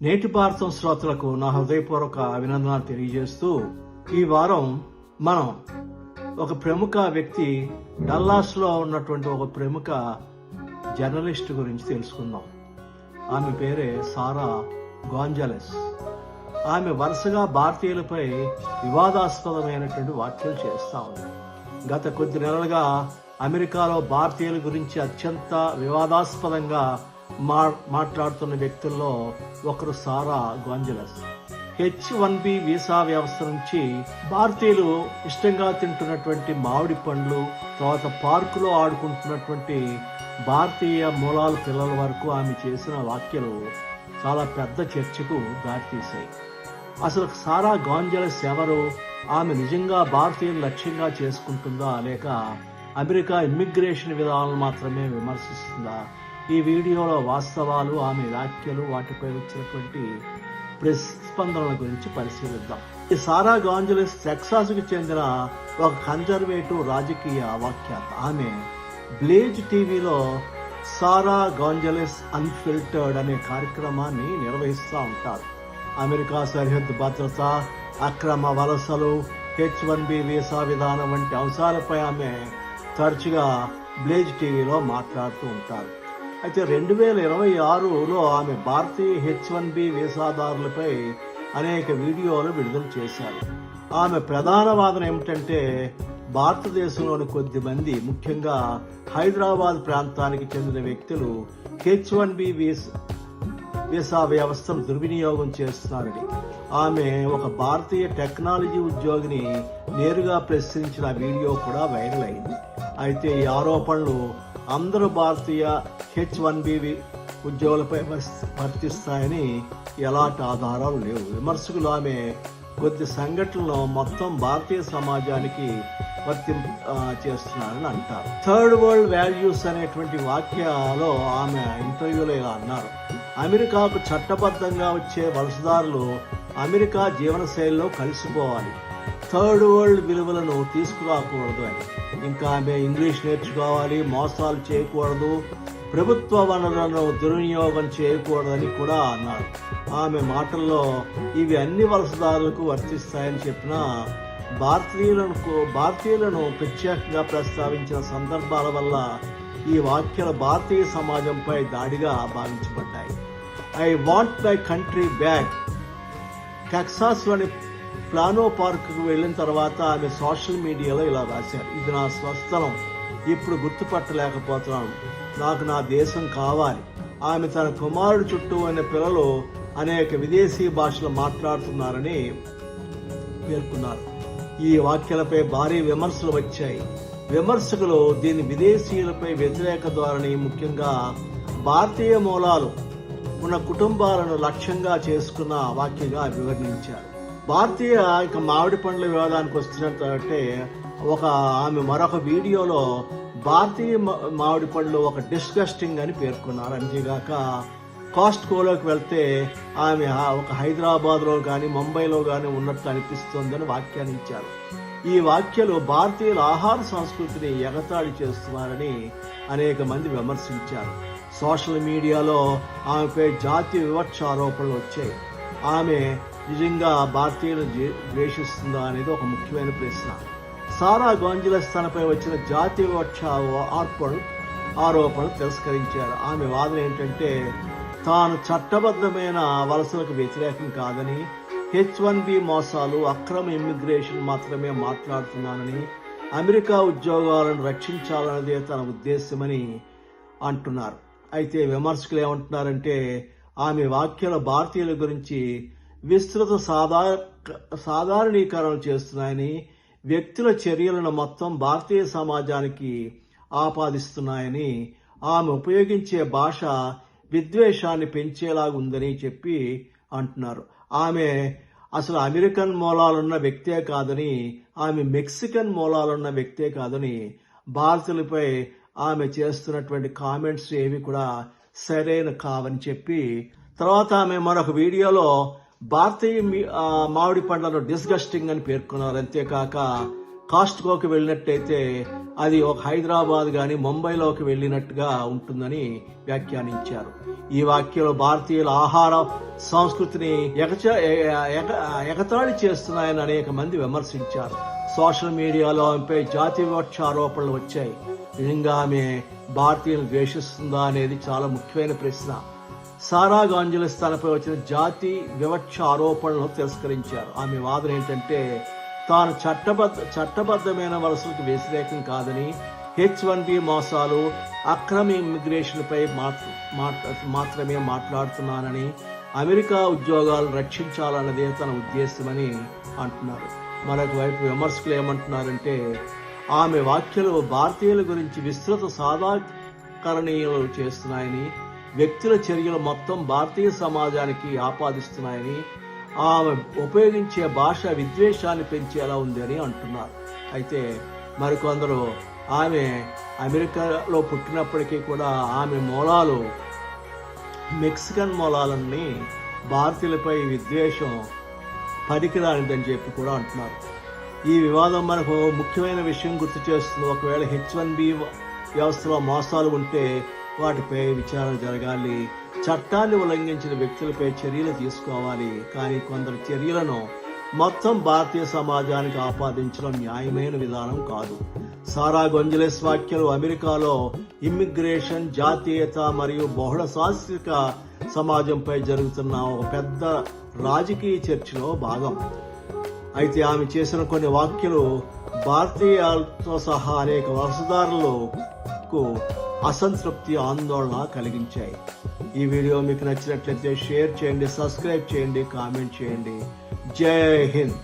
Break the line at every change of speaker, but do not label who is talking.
నేటి భారతం శ్రోతలకు నా హృదయపూర్వక అభినందనలు తెలియజేస్తూ ఈ వారం మనం ఒక ప్రముఖ వ్యక్తి డల్లాస్ లో ఉన్నటువంటి ఒక ప్రముఖ జర్నలిస్ట్ గురించి తెలుసుకుందాం. ఆమె పేరే సారా గోంజాలెస్. ఆమె వరుసగా భారతీయులపై వివాదాస్పదమైనటువంటి వ్యాఖ్యలు చేస్తా ఉంది. గత కొద్ది నెలలుగా అమెరికాలో భారతీయుల గురించి అత్యంత వివాదాస్పదంగా మాట్లాడుతున్న వ్యక్తుల్లో ఒకరు సారా గోంజాలెస్. H-1B వీసా వ్యవస్థ నుంచి భారతీయులు ఇష్టంగా తింటున్నటువంటి మామిడి పండ్లు, తర్వాత పార్కులో ఆడుకుంటున్నటువంటి భారతీయ మూలాల పిల్లల వరకు ఆమె చేసిన వ్యాఖ్యలు చాలా పెద్ద చర్చకు దారితీశాయి. అసలు సారా గోంజాలెస్ ఎవరు? ఆమె నిజంగా భారతీయులు లక్ష్యంగా చేసుకుంటుందా, లేక అమెరికా ఇమ్మిగ్రేషన్ విధానాలను మాత్రమే విమర్శిస్తుందా? ఈ వీడియోలో వాస్తవాలు, ఆమె వ్యాఖ్యలు, వాటిపై వచ్చినటువంటి ప్రతిస్పందనల గురించి పరిశీలిద్దాం. ఈ సారా గోంజాలెస్ టెక్సాస్కు చెందిన ఒక కన్జర్వేటివ్ రాజకీయ వ్యాఖ్యాత. ఆమె బ్లేజ్ టీవీలో సారా గోంజాలెస్ అన్ఫిల్టర్డ్ అనే కార్యక్రమాన్ని నిర్వహిస్తూ ఉంటారు. అమెరికా సరిహద్దు భద్రత, అక్రమ వలసలు, H-1B వీసా విధానం వంటి అంశాలపై ఆమె తరచుగా బ్లేజ్ టీవీలో మాట్లాడుతూ ఉంటారు. అయితే 2026లో ఆమె భారతీయ H-1B వీసాదారులపై అనేక వీడియోలు విడుదల చేశారు. ఆమె ప్రధాన వాదన ఏమిటంటే భారతదేశంలోని కొద్ది మంది, ముఖ్యంగా హైదరాబాద్ ప్రాంతానికి చెందిన వ్యక్తులు H-1B వీసా వ్యవస్థను దుర్వినియోగం చేస్తున్నారని. ఆమె ఒక భారతీయ టెక్నాలజీ ఉద్యోగిని నేరుగా ప్రశ్నించిన వీడియో కూడా వైరల్ అయింది. అయితే ఈ ఆరోపణలు అందరూ భారతీయ H-1B ఉద్యోగులపై వర్తిస్తాయని ఎలాంటి ఆధారాలు లేవు. విమర్శకులు ఆమె కొద్ది సంఘటనలు మొత్తం భారతీయ సమాజానికి చేస్తున్నారని అంటారు. థర్డ్ వరల్డ్ వాల్యూస్ అనేటువంటి వాక్యాలో ఆమె ఇంటర్వ్యూలో ఇలా అన్నారు: అమెరికాకు చట్టబద్ధంగా వచ్చే వలసదారులు అమెరికా జీవన శైలిలో కలిసిపోవాలి, థర్డ్ వరల్డ్ విలువలను తీసుకురాకూడదు అని. ఇంకా ఆమె ఇంగ్లీష్ నేర్చుకోవాలి, మోసాలు చేయకూడదు, ప్రభుత్వ వనరులను దుర్వినియోగం చేయకూడదని కూడా అన్నారు. ఆమె మాటల్లో ఇవి అన్ని వలసదారులకు వర్తిస్తాయని చెప్పిన భారతీయులను ప్రత్యేకంగా ప్రస్తావించిన సందర్భాల వల్ల ఈ వ్యాఖ్యలు భారతీయ సమాజంపై దాడిగా భావించబడ్డాయి. I want my country back. టెక్సాస్లోని ప్లానో పార్కుకు వెళ్లిన తర్వాత ఆమె సోషల్ మీడియాలో ఇలా రాశారు: ఇది నా స్వస్థలం, ఇప్పుడు గుర్తుపట్టలేకపోతున్నాను, నాకు నా దేశం కావాలి. ఆమె తన కుమారుడు చుట్టూ ఉన్న పిల్లలు అనేక విదేశీ భాషలు మాట్లాడుతున్నారని పేర్కొన్నారు. ఈ వ్యాఖ్యలపై భారీ విమర్శలు వచ్చాయి. విమర్శకులు దీని విదేశీయులపై వ్యతిరేక ధోరణి, ముఖ్యంగా భారతీయ మూలాలు ఉన్న కుటుంబాలను లక్ష్యంగా చేసుకున్న వాక్యంగా వివరించారు. భారతీయ మామిడి పండ్ల వివాదానికి వస్తున్నట్టే ఆమె మరొక వీడియోలో భారతీయ మామిడి పండ్లు ఒక డిస్గస్టింగ్ అని పేర్కొన్నారు. అంతేగాక కాస్ట్కోలోకి వెళ్తే ఆమె ఒక హైదరాబాద్లో కానీ ముంబైలో కానీ ఉన్నట్టు అనిపిస్తోందని వ్యాఖ్యానించారు. ఈ వ్యాఖ్యలు భారతీయుల ఆహార సంస్కృతిని ఎగతాళి చేస్తున్నారని అనేక మంది విమర్శించారు. సోషల్ మీడియాలో ఆమెపై జాతి వివక్ష ఆరోపణలు వచ్చాయి. ఆమె నిజంగా భారతీయులు ద్వేషిస్తుందా అనేది ఒక ముఖ్యమైన ప్రశ్న. సారా గోంజాలెస్ తనపై వచ్చిన జాతి వివక్ష ఆరోపణలు తిరస్కరించారు. ఆమె వాదన ఏంటంటే తాను చట్టబద్ధమైన వలసలకు వ్యతిరేకం కాదని, H-1B మోసాలు, అక్రమ ఇమ్మిగ్రేషన్ మాత్రమే మాట్లాడుతున్నానని, అమెరికా ఉద్యోగాలను రక్షించాలన్నదే తన ఉద్దేశమని అంటున్నారు. అయితే విమర్శకులు ఏమంటున్నారంటే ఆమె వ్యాఖ్యలు భారతీయుల గురించి విస్తృత సాధారణీకరణ చేస్తున్నాయని, వ్యక్తుల చర్యలను మొత్తం భారతీయ సమాజానికి ఆపాదిస్తున్నాయని, ఆమె ఉపయోగించే భాష విద్వేషాన్ని పెంచేలాగుందని చెప్పి అంటున్నారు. ఆమె అసలు అమెరికన్ మూలాలున్న వ్యక్తే కాదని, ఆమె మెక్సికన్ మూలాలున్న వ్యక్తే కాదని, భారతీయులపై ఆమె చేస్తున్నటువంటి కామెంట్స్ ఏవి కూడా సరైన కావని చెప్పి, తర్వాత ఆమె మరొక వీడియోలో భారతీయ మామిడి పండ్లను డిస్గస్టింగ్ అని పేర్కొన్నారు. అంతేకాక కాస్ట్కోకి వెళ్ళినట్టయితే అది ఒక హైదరాబాద్ కానీ ముంబైలోకి వెళ్ళినట్టుగా ఉంటుందని వ్యాఖ్యానించారు. ఈ వాక్యంలో భారతీయుల ఆహార సంస్కృతిని ఎగతాళి చేస్తున్నాయని అనేక మంది విమర్శించారు. సోషల్ మీడియాలో ఆమెపై జాతి వివక్ష ఆరోపణలు వచ్చాయి. నిజంగా ఆమె భారతీయులను ద్వేషిస్తుందా అనేది చాలా ముఖ్యమైన ప్రశ్న. సారా గాంజులెస్ తనపై వచ్చిన జాతి వివక్ష ఆరోపణలను తిరస్కరించారు. ఆమె వాదన ఏంటంటే తాను చట్టబద్ధమైన వలసలకు వ్యతిరేకం కాదని, H1B మోసాలు, అక్రమ ఇమ్మిగ్రేషన్పై మాత్రమే మాట్లాడుతున్నానని, అమెరికా ఉద్యోగాలు రక్షించాలన్నదే తన ఉద్దేశమని అంటున్నారు. మరొక వైపు విమర్శకులు ఏమంటున్నారంటే ఆమె వ్యాఖ్యలు భారతీయుల గురించి విస్తృత సాధారణీయాలు చేస్తున్నాయని, వ్యక్తుల చర్యలు మొత్తం భారతీయ సమాజానికి ఆపాదిస్తున్నాయని, ఆమె ఉపయోగించే భాష విద్వేషాన్ని పెంచేలా ఉంది అని అంటున్నారు. అయితే మరికొందరు ఆమె అమెరికాలో పుట్టినప్పటికీ కూడా ఆమె మూలాలు మెక్సికన్ మూలాలని, భారతీయులపై విద్వేషం పనికిరానిదని చెప్పి కూడా అంటున్నారు. ఈ వివాదం మనకు ముఖ్యమైన విషయం గుర్తు చేస్తుంది. ఒకవేళ H1B వ్యవస్థలో మోసాలు ఉంటే వాటిపై విచారణ జరగాలి, చట్టాన్ని ఉల్లంఘించిన వ్యక్తులపై చర్యలు తీసుకోవాలి. కానీ కొందరు చర్యలను మొత్తం భారతీయ సమాజానికి ఆపాదించడం న్యాయమైన విధానం కాదు. సారా గొంజలెస్ వ్యాఖ్యలు అమెరికాలో ఇమ్మిగ్రేషన్, జాతీయత మరియు బహుళ సాంస్కృతిక సమాజంపై జరుగుతున్న ఒక పెద్ద రాజకీయ చర్చలో భాగం. అయితే ఆమె చేసిన కొన్ని వ్యాఖ్యలు భారతీయులతో సహా అనేక వలసదారులకు అసంతృప్తి, ఆందోళన కలిగించాయి. ఈ వీడియో మీకు నచ్చినట్లయితే షేర్ చేయండి, సబ్స్క్రైబ్ చేయండి, కామెంట్ చేయండి. జై హింద్.